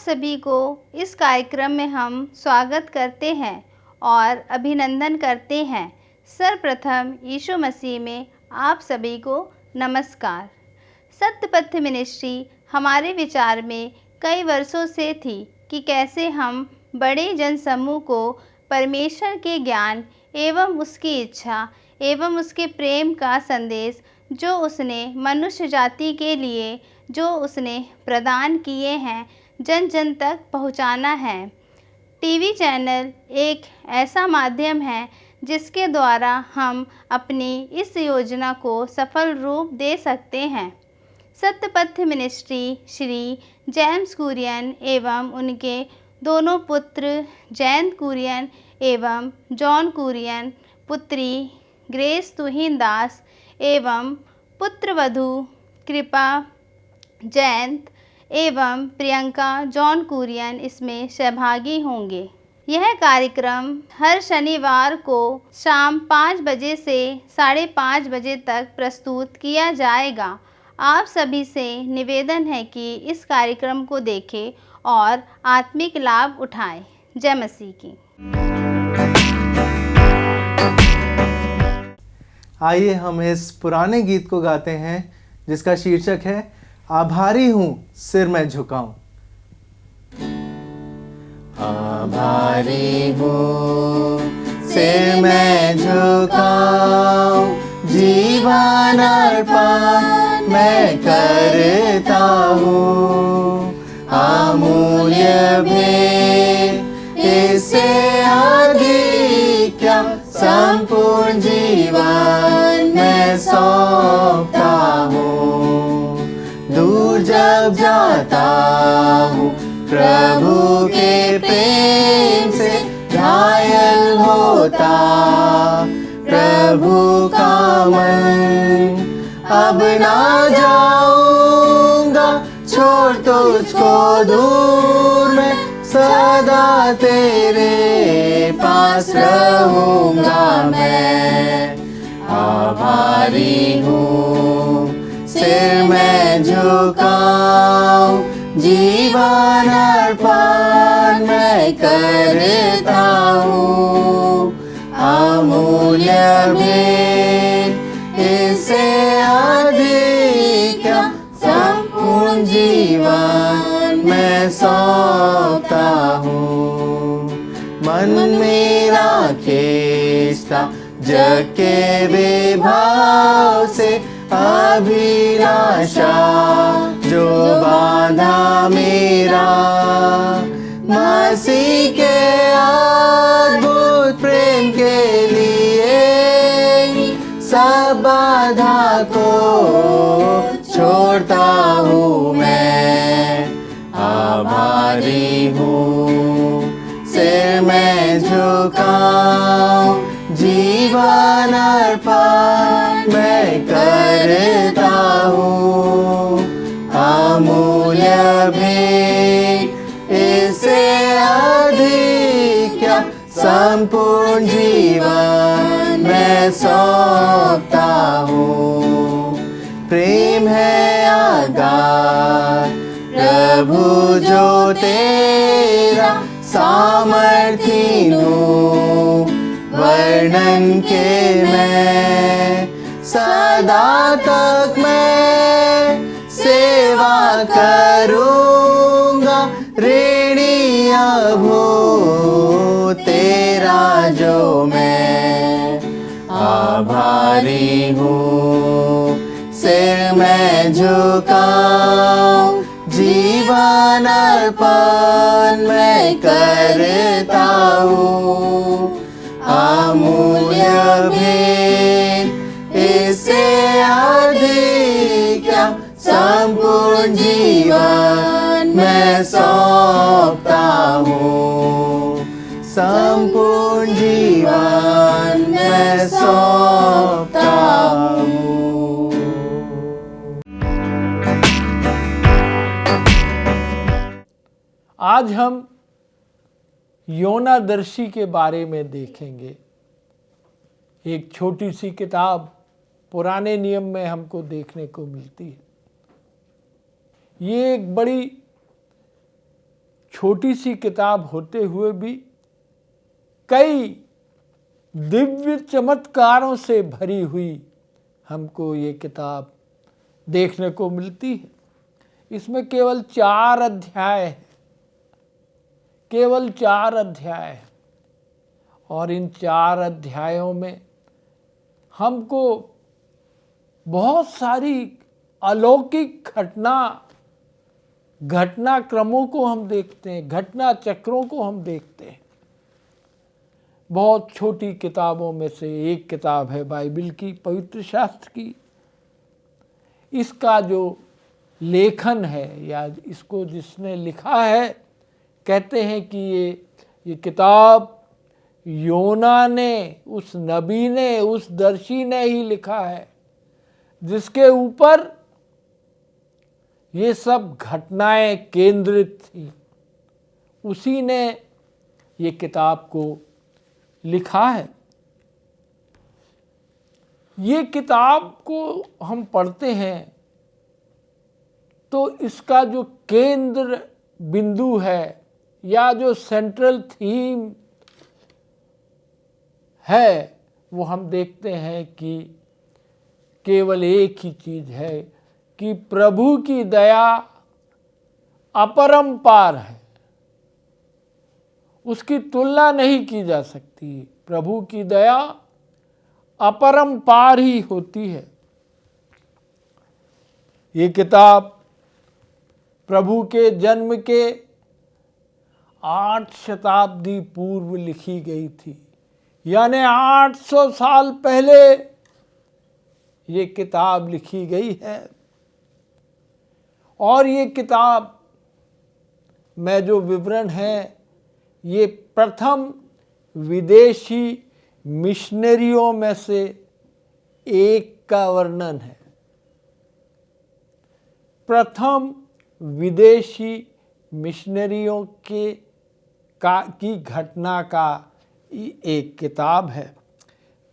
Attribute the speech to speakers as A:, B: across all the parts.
A: सभी को इस कार्यक्रम में हम स्वागत करते हैं और अभिनंदन करते हैं। सर्वप्रथम यीशु मसीह में आप सभी को नमस्कार। सत्यपथ मिनिस्ट्री हमारे विचार में कई वर्षों से थी कि कैसे हम बड़े जनसमूह को परमेश्वर के ज्ञान एवं उसकी इच्छा एवं उसके प्रेम का संदेश जो उसने मनुष्य जाति के लिए जो उसने प्रदान किए हैं जन जन तक पहुंचाना है। टीवी चैनल एक ऐसा माध्यम है जिसके द्वारा हम अपनी इस योजना को सफल रूप दे सकते हैं। सत्यपथ मिनिस्ट्री श्री जेम्स कुरियन एवं उनके दोनों पुत्र जयंत कुरियन एवं जॉन कुरियन, पुत्री ग्रेस तुहिन दास एवं पुत्रवधू कृपा जयंत एवं प्रियंका जॉन कुरियन इसमें सहभागी होंगे। यह कार्यक्रम हर शनिवार को शाम 5 बजे से 5:30 बजे तक प्रस्तुत किया जाएगा। आप सभी से निवेदन है कि इस कार्यक्रम को देखें और आत्मिक लाभ उठाएं। जय मसीह की।
B: आइए हम इस पुराने गीत को गाते हैं जिसका शीर्षक है आभारी हूँ सिर मैं झुकाऊं।
C: आभारी हूँ सिर मैं झुकाऊं, जीवन अर्पण मैं करता हूँ। अमूल्य भेंट इससे अधिक क्या संपूर्ण जीवन मैं सौंपता हूँ। दूर जब जाता हूँ प्रभु के प्रेम से घायल होता प्रभु का मन। अब ना जाऊंगा छोड़ तुझको दूर, मैं सदा तेरे पास रहूंगा मैं। आभारी हूँ सिर मैं झुकाऊं, जीवन अर्पण मैं करता हूँ। अमूल्य भेंट इससे अधिक क्या संपूर्ण जीवन मैं सौंपता हूँ। मन मेरा खींचता जग के विभाव से अभिलाषा जो बांधा मेरा, मसीह के अद्भुत प्रेम के लिए सब बाधा को छोड़ता हूँ मैं। आभारी हूँ सिर मैं झुकाऊं, जीवन अर्पण मैं करता हूँ। अमूल्य भेंट इससे अधिक क्या संपूर्ण जीवन मैं सौंपता हूँ। प्रेम है अगाध प्रभु जो तेरा, सामर्थी हूँ वर्णन के मैं। सदा तक मैं सेवा करूँगा, ऋणी अब हूँ तेरा जो मैं। आभारी हूँ सिर मैं झुकाऊं, जीवन अर्पण मैं करता हूँ। अमूल्य भेंट इससे अधिक क्या संपूर्ण जीवन मैं सौंपता हूँ। संपूर्ण जीवन मैं सौंपता हूँ।
D: आज हम योनादर्शी के बारे में देखेंगे। एक छोटी सी किताब पुराने नियम में हमको देखने को मिलती है। ये एक बड़ी छोटी सी किताब होते हुए भी कई दिव्य चमत्कारों से भरी हुई हमको ये किताब देखने को मिलती है। इसमें केवल 4 अध्याय हैं, केवल 4 अध्याय हैं, और इन 4 अध्यायों में हमको बहुत सारी अलौकिक घटनाक्रमों को हम देखते हैं, घटना चक्रों को हम देखते हैं। बहुत छोटी किताबों में से एक किताब है बाइबल की, पवित्र शास्त्र की। इसका जो लेखन है या इसको जिसने लिखा है, कहते हैं कि ये किताब योना ने, उस नबी ने, उस दर्शी ने ही लिखा है, जिसके ऊपर ये सब घटनाएं केंद्रित थी। उसी ने ये किताब को लिखा है। ये किताब को हम पढ़ते हैं तो इसका जो केंद्र बिंदु है या जो सेंट्रल थीम है, वो हम देखते हैं कि केवल एक ही चीज है कि प्रभु की दया अपरंपार है, उसकी तुलना नहीं की जा सकती। प्रभु की दया अपरंपार ही होती है। ये किताब प्रभु के जन्म के 8 शताब्दी पूर्व लिखी गई थी, यानी 800 साल पहले ये किताब लिखी गई है। और ये किताब में जो विवरण है, ये प्रथम विदेशी मिशनरियों में से एक का वर्णन है। प्रथम विदेशी मिशनरियों की घटना का एक किताब है।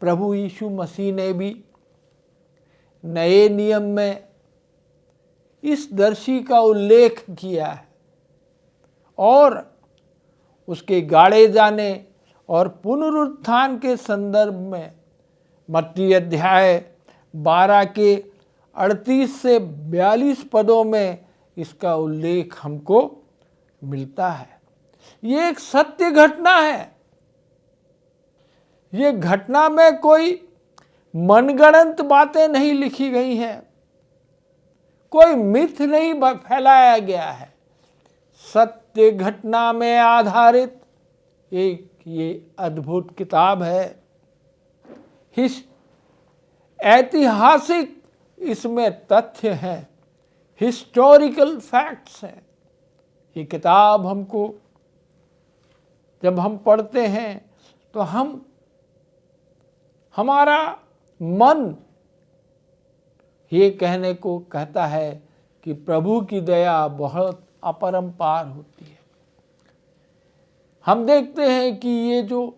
D: प्रभु यीशु मसीह ने भी नए नियम में इस दर्शी का उल्लेख किया है और उसके गाड़े जाने और पुनरुत्थान के संदर्भ में मत्ती अध्याय 12 के 38 से 42 पदों में इसका उल्लेख हमको मिलता है। ये एक सत्य घटना है। ये घटना में कोई मनगढ़ंत बातें नहीं लिखी गई हैं, कोई मिथ नहीं फैलाया गया है। सत्य घटना में आधारित एक ये अद्भुत किताब है। ऐतिहासिक इसमें तथ्य हैं, हिस्टोरिकल फैक्ट्स हैं। ये किताब हमको जब हम पढ़ते हैं तो हमारा मन ये कहने को कहता है कि प्रभु की दया बहुत अपरंपार होती है। हम देखते हैं कि ये जो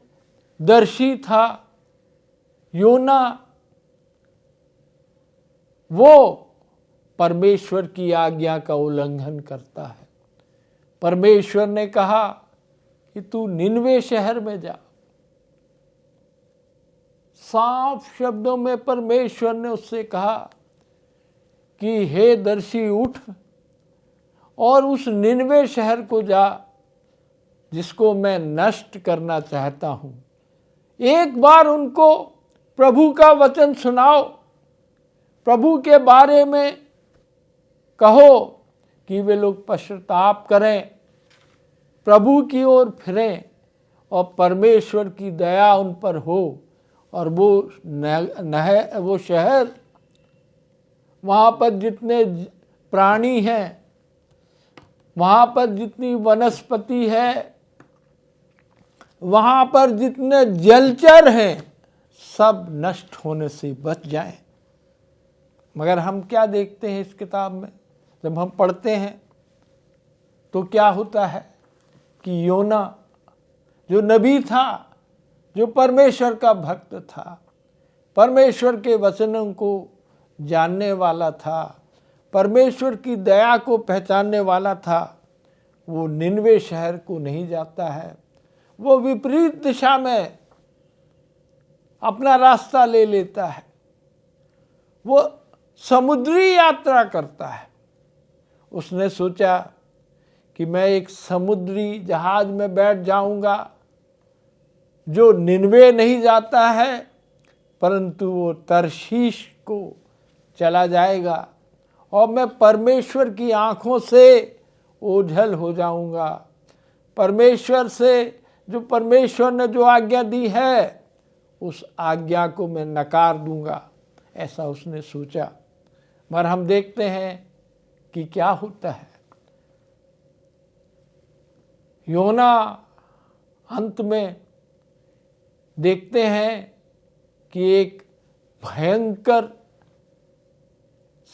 D: दर्शी था योना, वो परमेश्वर की आज्ञा का उल्लंघन करता है। परमेश्वर ने कहा कि तू निनवे शहर में जा। साफ शब्दों में परमेश्वर ने उससे कहा कि हे दर्शी, उठ और उस निनवे शहर को जा जिसको मैं नष्ट करना चाहता हूं। एक बार उनको प्रभु का वचन सुनाओ, प्रभु के बारे में कहो कि वे लोग पश्चाताप करें, प्रभु की ओर फिरें और परमेश्वर की दया उन पर हो। और वो शहर, वहाँ पर जितने प्राणी हैं, वहाँ पर जितनी वनस्पति है, वहाँ पर जितने जलचर हैं, सब नष्ट होने से बच जाएं। मगर हम क्या देखते हैं इस किताब में? जब हम पढ़ते हैं तो क्या होता है कि योना जो नबी था, जो परमेश्वर का भक्त था, परमेश्वर के वचनों को जानने वाला था, परमेश्वर की दया को पहचानने वाला था, वो निनवे शहर को नहीं जाता है, वो विपरीत दिशा में अपना रास्ता ले लेता है, वो समुद्री यात्रा करता है। उसने सोचा कि मैं एक समुद्री जहाज में बैठ जाऊंगा जो निनवे नहीं जाता है, परंतु वो तरशीश को चला जाएगा और मैं परमेश्वर की आंखों से ओझल हो जाऊंगा। परमेश्वर से, जो परमेश्वर ने जो आज्ञा दी है, उस आज्ञा को मैं नकार दूंगा, ऐसा उसने सोचा। मगर हम देखते हैं कि क्या होता है। योना अंत में देखते हैं कि एक भयंकर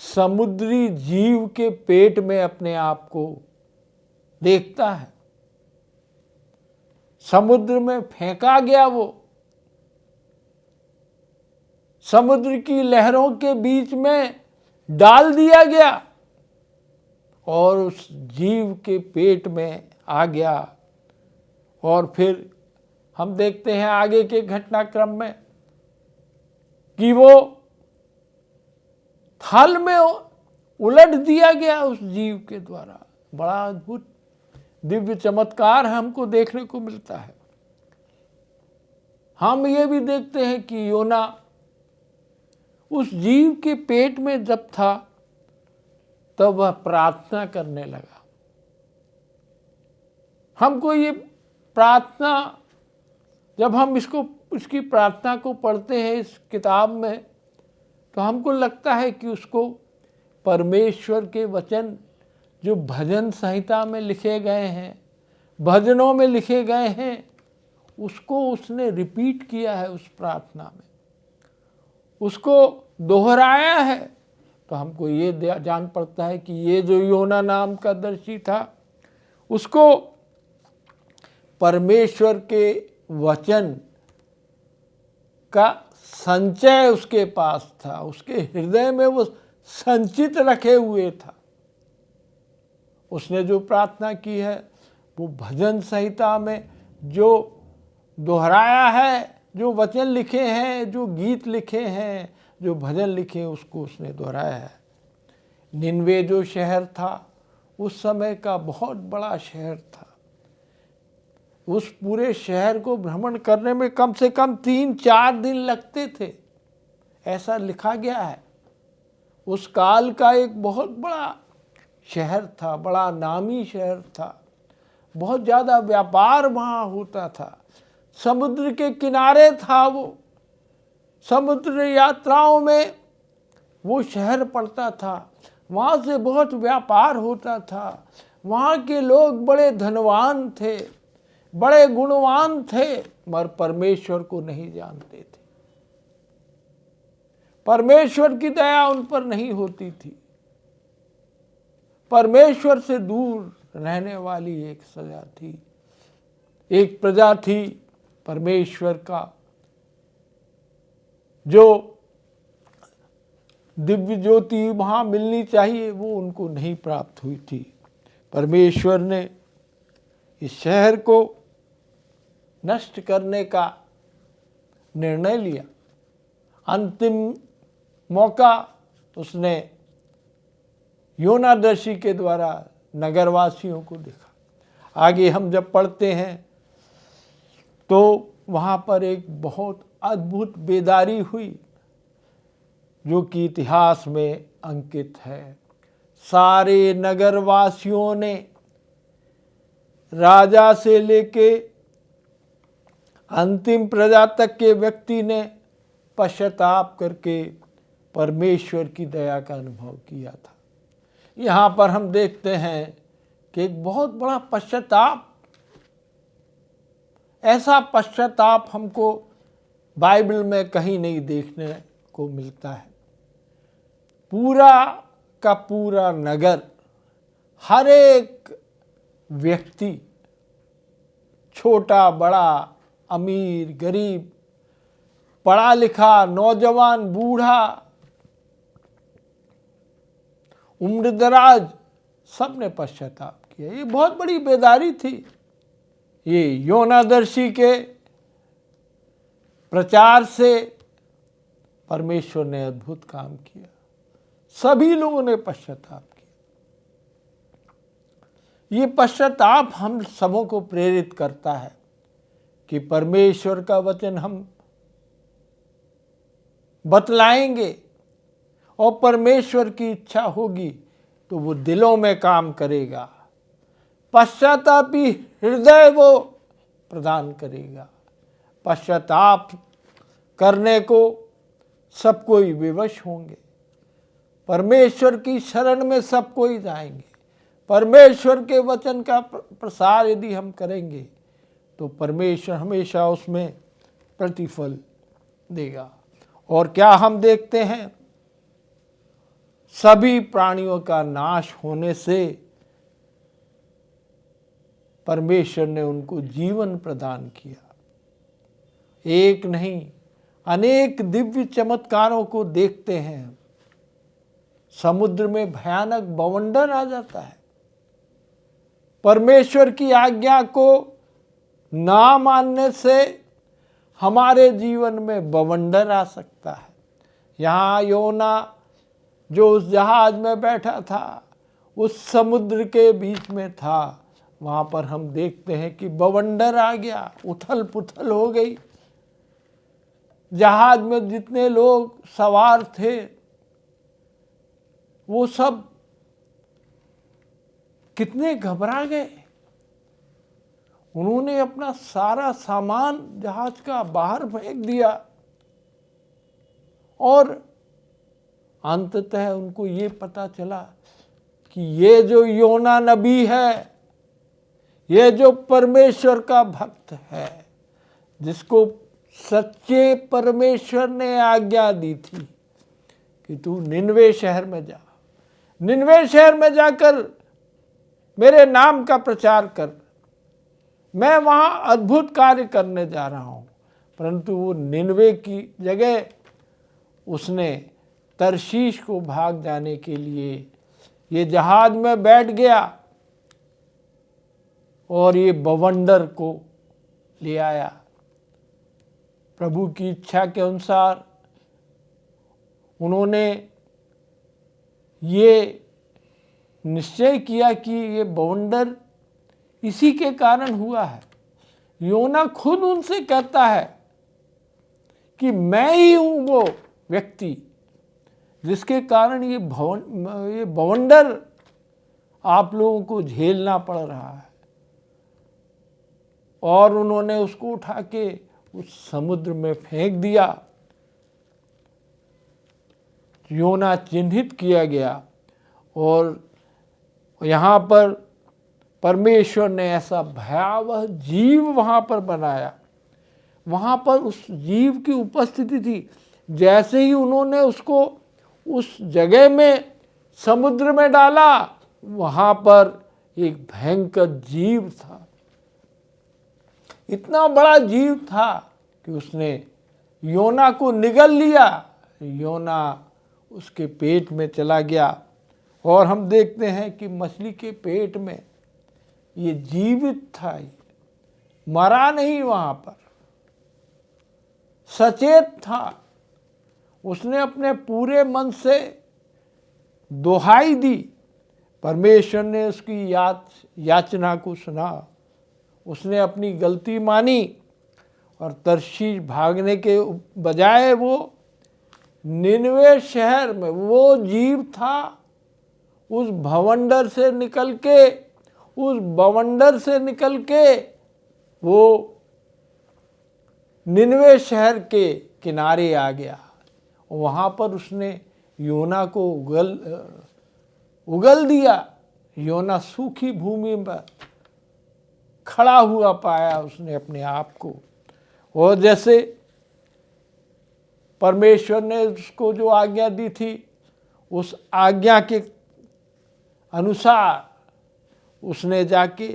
D: समुद्री जीव के पेट में अपने आप को देखता है। समुद्र में फेंका गया, वो समुद्र की लहरों के बीच में डाल दिया गया और उस जीव के पेट में आ गया। और फिर हम देखते हैं आगे के घटनाक्रम में कि वो थल में उलट दिया गया उस जीव के द्वारा। बड़ा अद्भुत दिव्य चमत्कार हमको देखने को मिलता है। हम ये भी देखते हैं कि योना उस जीव के पेट में जब था तब वह प्रार्थना करने लगा। हमको ये प्रार्थना, जब हम इसकी प्रार्थना को पढ़ते हैं इस किताब में, तो हमको लगता है कि उसको परमेश्वर के वचन जो भजन संहिता में लिखे गए हैं, भजनों में लिखे गए हैं, उसको उसने रिपीट किया है उस प्रार्थना में, उसको दोहराया है। तो हमको ये जान पड़ता है कि ये जो योना नाम का दर्शी था, उसको परमेश्वर के वचन का संचय उसके पास था, उसके हृदय में वो संचित रखे हुए था। उसने जो प्रार्थना की है वो भजन संहिता में जो दोहराया है, जो वचन लिखे हैं, जो गीत लिखे हैं, जो भजन लिखे हैं, उसको उसने दोहराया है। निनवे जो शहर था उस समय का बहुत बड़ा शहर था। उस पूरे शहर को भ्रमण करने में कम से कम 3-4 दिन लगते थे, ऐसा लिखा गया है। उस काल का एक बहुत बड़ा शहर था, बड़ा नामी शहर था, बहुत ज़्यादा व्यापार वहाँ होता था, समुद्र के किनारे था वो, समुद्र यात्राओं में वो शहर पड़ता था, वहाँ से बहुत व्यापार होता था। वहाँ के लोग बड़े धनवान थे, बड़े गुणवान थे, मगर परमेश्वर को नहीं जानते थे। परमेश्वर की दया उन पर नहीं होती थी। परमेश्वर से दूर रहने वाली एक सजा थी, एक प्रजा थी परमेश्वर का, जो दिव्य ज्योति वहाँ मिलनी चाहिए वो उनको नहीं प्राप्त हुई थी। परमेश्वर ने इस शहर को नष्ट करने का निर्णय लिया। अंतिम मौका उसने योनादर्शी के द्वारा नगरवासियों को देखा। आगे हम जब पढ़ते हैं तो वहाँ पर एक बहुत अद्भुत बेदारी हुई जो कि इतिहास में अंकित है। सारे नगरवासियों ने, राजा से लेके अंतिम प्रजा तक के व्यक्ति ने पश्चाताप करके परमेश्वर की दया का अनुभव किया था। यहाँ पर हम देखते हैं कि एक बहुत बड़ा पश्चाताप, ऐसा पश्चाताप हमको बाइबल में कहीं नहीं देखने को मिलता है। पूरा का पूरा नगर, हर एक व्यक्ति, छोटा बड़ा, अमीर गरीब, पढ़ा लिखा, नौजवान बूढ़ा, उम्रदराज, सब ने पश्चाताप किया। ये बहुत बड़ी बेदारी थी। ये योनादर्शी के प्रचार से परमेश्वर ने अद्भुत काम किया। सभी लोगों ने पश्चाताप किया। ये पश्चाताप हम सबों को प्रेरित करता है कि परमेश्वर का वचन हम बतलाएंगे और परमेश्वर की इच्छा होगी तो वो दिलों में काम करेगा। पश्चातापी हृदय वो प्रदान करेगा। पश्चाताप करने को सब कोई विवश होंगे। परमेश्वर की शरण में सब कोई जाएंगे। परमेश्वर के वचन का प्रसार यदि हम करेंगे तो परमेश्वर हमेशा उसमें प्रतिफल देगा। और क्या हम देखते हैं, सभी प्राणियों का नाश होने से परमेश्वर ने उनको जीवन प्रदान किया। एक नहीं, अनेक दिव्य चमत्कारों को देखते हैं। समुद्र में भयानक बवंडर आ जाता है। परमेश्वर की आज्ञा को ना मानने से हमारे जीवन में बवंडर आ सकता है। यहाँ योना जो उस जहाज में बैठा था, उस समुद्र के बीच में था, वहाँ पर हम देखते हैं कि बवंडर आ गया, उथल पुथल हो गई। जहाज में जितने लोग सवार थे वो सब कितने घबरा गए। उन्होंने अपना सारा सामान जहाज का बाहर फेंक दिया और अंततः उनको ये पता चला कि ये जो योना नबी है, ये जो परमेश्वर का भक्त है, जिसको सच्चे परमेश्वर ने आज्ञा दी थी कि तू निनवे शहर में जा, निनवे शहर में जाकर मेरे नाम का प्रचार कर, मैं वहाँ अद्भुत कार्य करने जा रहा हूँ। परंतु वो निनवे की जगह उसने तरशीश को भाग जाने के लिए ये जहाज में बैठ गया और ये बवंडर को ले आया। प्रभु की इच्छा के अनुसार उन्होंने ये निश्चय किया कि ये बवंडर इसी के कारण हुआ है। योना खुद उनसे कहता है कि मैं ही हूं वो व्यक्ति जिसके कारण ये बवंडर आप लोगों को झेलना पड़ रहा है। और उन्होंने उसको उठा के उस समुद्र में फेंक दिया। योना चिन्हित किया गया और यहाँ पर परमेश्वर ने ऐसा भयावह जीव वहाँ पर बनाया। वहाँ पर उस जीव की उपस्थिति थी। जैसे ही उन्होंने उसको उस जगह में समुद्र में डाला, वहाँ पर एक भयंकर जीव था। इतना बड़ा जीव था कि उसने योना को निगल लिया। योना उसके पेट में चला गया और हम देखते हैं कि मछली के पेट में ये जीवित था, मरा नहीं, वहाँ पर सचेत था। उसने अपने पूरे मन से दुहाई दी। परमेश्वर ने उसकी याचना को सुना। उसने अपनी गलती मानी और तरशीश भागने के बजाय वो निनवे शहर में वो जीव था, उस बवंडर से निकल के वो निनवे शहर के किनारे आ गया। वहाँ पर उसने योना को उगल दिया। योना सूखी भूमि पर खड़ा हुआ पाया उसने अपने आप को। और जैसे परमेश्वर ने उसको जो आज्ञा दी थी, उस आज्ञा के अनुसार उसने जाके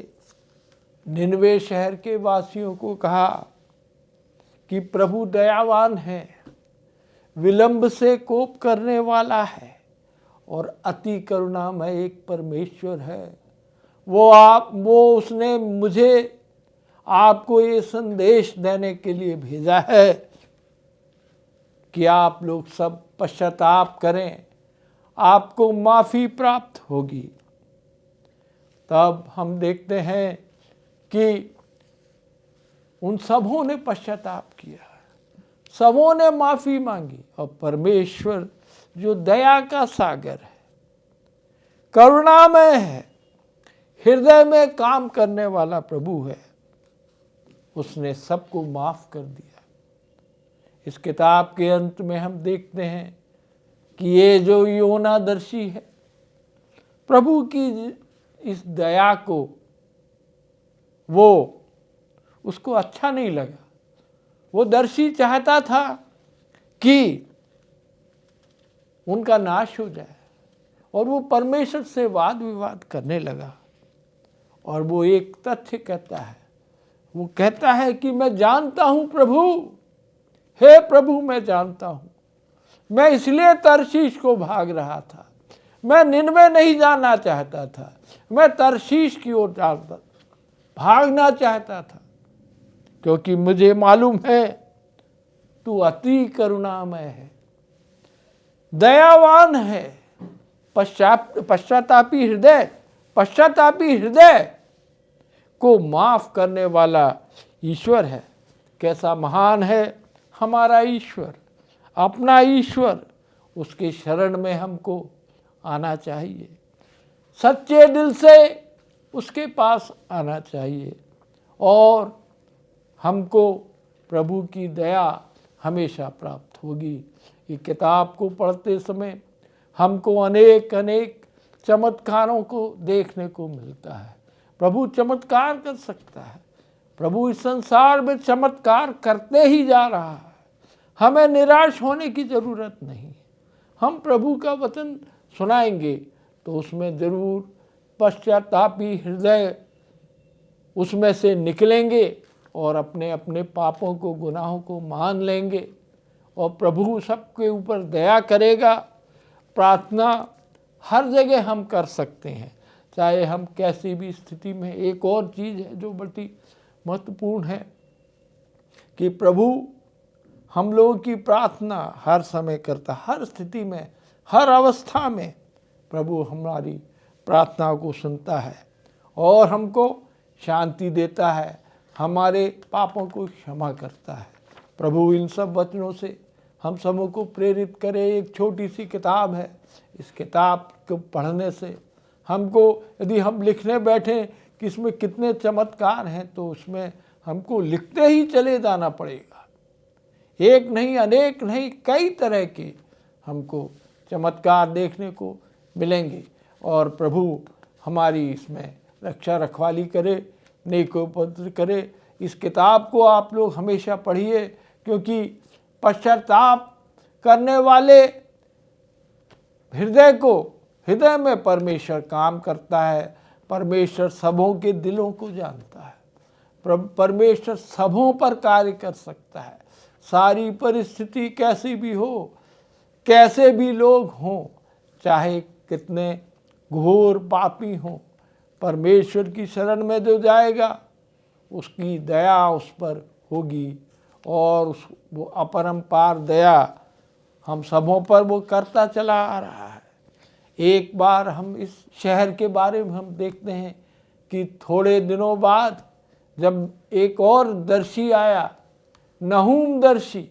D: निनवे शहर के वासियों को कहा कि प्रभु दयावान है, विलंब से कोप करने वाला है और अति करुणामय एक परमेश्वर है। वो उसने मुझे आपको ये संदेश देने के लिए भेजा है कि आप लोग सब पश्चाताप करें, आपको माफ़ी प्राप्त होगी। तब हम देखते हैं कि उन सबों ने पश्चाताप किया, सबों ने माफ़ी मांगी, और परमेश्वर जो दया का सागर है, करुणामय है, हृदय में काम करने वाला प्रभु है, उसने सबको माफ़ कर दिया। इस किताब के अंत में हम देखते हैं कि ये जो योनादर्शी है, प्रभु की इस दया को उसको अच्छा नहीं लगा। वो दर्शी चाहता था कि उनका नाश हो जाए, और वो परमेश्वर से वाद विवाद करने लगा। और वो एक तथ्य कहता है, वो कहता है कि मैं जानता हूं प्रभु, हे प्रभु मैं जानता हूं, मैं इसलिए तरशीश को भाग रहा था, मैं निनवे नहीं जाना चाहता था, मैं तरशीश की ओर भागना चाहता था, क्योंकि मुझे मालूम है तू अति करुणामय है, दयावान है, पश्चातापी हृदय को माफ करने वाला ईश्वर है। कैसा महान है हमारा ईश्वर, अपना ईश्वर, उसके शरण में हमको आना चाहिए, सच्चे दिल से उसके पास आना चाहिए, और हमको प्रभु की दया हमेशा प्राप्त होगी। ये किताब को पढ़ते समय हमको अनेक चमत्कारों को देखने को मिलता है। प्रभु चमत्कार कर सकता है, प्रभु इस संसार में चमत्कार करते ही जा रहा है। हमें निराश होने की ज़रूरत नहीं। हम प्रभु का वचन सुनाएंगे तो उसमें ज़रूर पश्चातापी हृदय उसमें से निकलेंगे और अपने अपने पापों को, गुनाहों को मान लेंगे, और प्रभु सबके ऊपर दया करेगा। प्रार्थना हर जगह हम कर सकते हैं, चाहे हम कैसी भी स्थिति में। एक और चीज़ है जो बड़ी महत्वपूर्ण है कि प्रभु हम लोगों की प्रार्थना हर समय करता, हर स्थिति में, हर अवस्था में प्रभु हमारी प्रार्थना को सुनता है और हमको शांति देता है, हमारे पापों को क्षमा करता है। प्रभु इन सब वचनों से हम सबों को प्रेरित करे। एक छोटी सी किताब है, इस किताब को पढ़ने से हमको, यदि हम लिखने बैठें कि इसमें कितने चमत्कार हैं, तो उसमें हमको लिखते ही चले जाना पड़ेगा। एक नहीं, अनेक नहीं, कई तरह के हमको चमत्कार देखने को मिलेंगे, और प्रभु हमारी इसमें रक्षा रखवाली करे, नेकोपद्र करे। इस किताब को आप लोग हमेशा पढ़िए, क्योंकि पश्चाताप करने वाले हृदय में परमेश्वर काम करता है। परमेश्वर सबों के दिलों को जानता है, परमेश्वर सबों पर कार्य कर सकता है। सारी परिस्थिति कैसी भी हो, कैसे भी लोग हों, चाहे कितने घोर पापी हों, परमेश्वर की शरण में जो जाएगा उसकी दया उस पर होगी, और वो अपरंपार दया हम सबों पर वो करता चला आ रहा है। एक बार हम इस शहर के बारे में हम देखते हैं कि थोड़े दिनों बाद जब एक और दर्शी आया, नहूम दर्शी,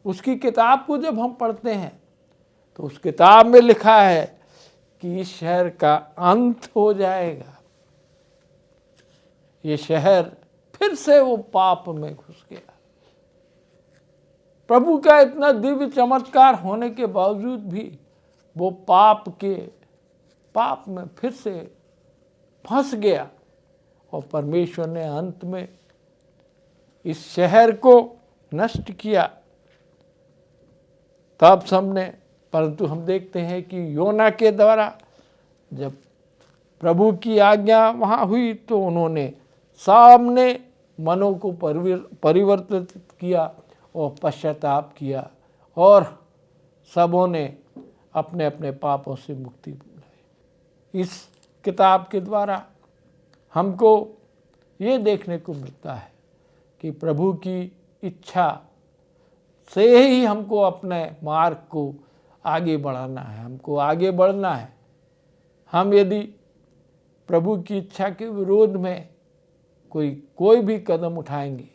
D: उसकी किताब को जब हम पढ़ते हैं तो उस किताब में लिखा है कि इस शहर का अंत हो जाएगा। ये शहर फिर से वो पाप में घुस गया। प्रभु का इतना दिव्य चमत्कार होने के बावजूद भी वो पाप में फिर से फंस गया, और परमेश्वर ने अंत में इस शहर को नष्ट किया। तब सबने, परंतु हम देखते हैं कि योना के द्वारा जब प्रभु की आज्ञा वहाँ हुई तो उन्होंने सामने मनों को परिवर्तित किया और पश्चाताप किया, और सबों ने अपने अपने पापों से मुक्ति पाई। इस किताब के द्वारा हमको ये देखने को मिलता है कि प्रभु की इच्छा से ही हमको अपने मार्ग को आगे बढ़ाना है, हमको आगे बढ़ना है। हम यदि प्रभु की इच्छा के विरोध में कोई भी कदम उठाएंगे,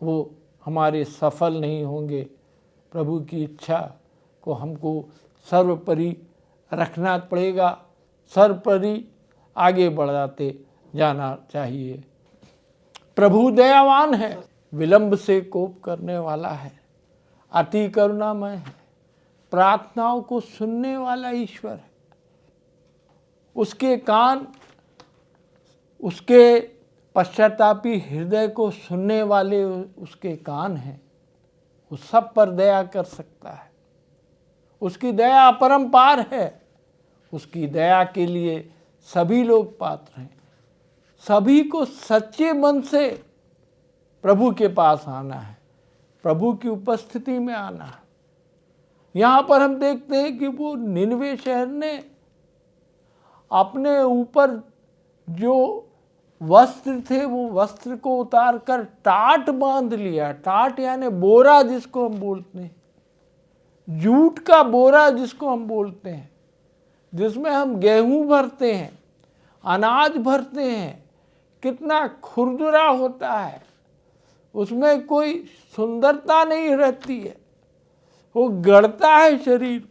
D: वो हमारे सफल नहीं होंगे। प्रभु की इच्छा को हमको सर्वोपरि रखना पड़ेगा, सर्वोपरि आगे बढ़ाते जाना चाहिए। प्रभु दयावान है, विलंब से कोप करने वाला है, अति करुणामय है, प्रार्थनाओं को सुनने वाला ईश्वर है। उसके कान उसके पश्चातापी हृदय को सुनने वाले उसके कान हैं। वो सब पर दया कर सकता है। उसकी दया अपरंपार है। उसकी दया के लिए सभी लोग पात्र हैं। सभी को सच्चे मन से प्रभु के पास आना है, प्रभु की उपस्थिति में आना है। यहाँ पर हम देखते हैं कि वो निनवे शहर ने अपने ऊपर जो वस्त्र थे वो वस्त्र को उतार कर टाट बांध लिया। टाट यानी बोरा जिसको हम बोलते हैं, जूट का बोरा जिसको हम बोलते हैं, जिसमें हम गेहूं भरते हैं, अनाज भरते हैं। कितना खुरदुरा होता है, उसमें कोई सुंदरता नहीं रहती है, वो गड़ता है शरीर।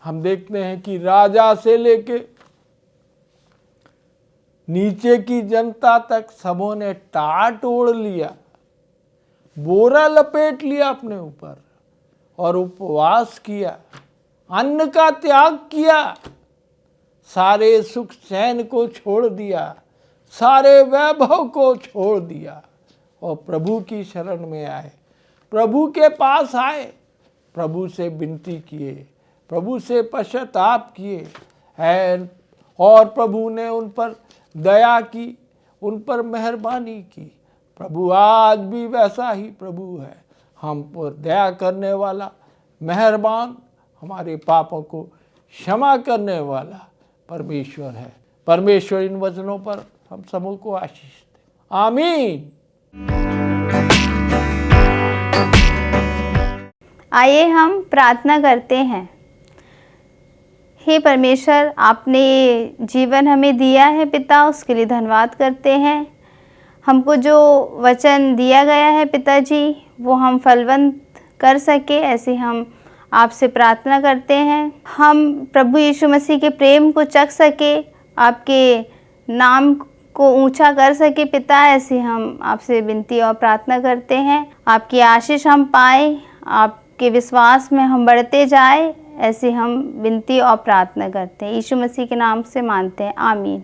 D: हम देखते हैं कि राजा से लेके नीचे की जनता तक सबों ने टाट ओढ़ लिया, बोरा लपेट लिया अपने ऊपर और उपवास किया, अन्न का त्याग किया, सारे सुख चैन को छोड़ दिया, सारे वैभव को छोड़ दिया और प्रभु की शरण में आए, प्रभु के पास आए, प्रभु से विनती किए, प्रभु से पश्चाताप किए है और प्रभु ने उन पर दया की, उन पर मेहरबानी की। प्रभु आज भी वैसा ही प्रभु है, हम पर दया करने वाला, मेहरबान, हमारे पापों को क्षमा करने वाला परमेश्वर है। परमेश्वर इन वचनों पर हम सबों को आशीष दे। आमीन।
A: आइए हम प्रार्थना करते हैं। हे परमेश्वर, आपने ये जीवन हमें दिया है पिता, उसके लिए धन्यवाद करते हैं। हमको जो वचन दिया गया है पिताजी, वो हम फलवंत कर सके, ऐसे हम आपसे प्रार्थना करते हैं। हम प्रभु यीशु मसीह के प्रेम को चख सके, आपके नाम को ऊंचा कर सके पिता, ऐसे हम आपसे विनती और प्रार्थना करते हैं। आपकी आशीष हम पाएँ, आपके विश्वास में हम बढ़ते जाए, ऐसे हम विनती और प्रार्थना करते हैं। यीशु मसीह के नाम से मांगते हैं, आमीन।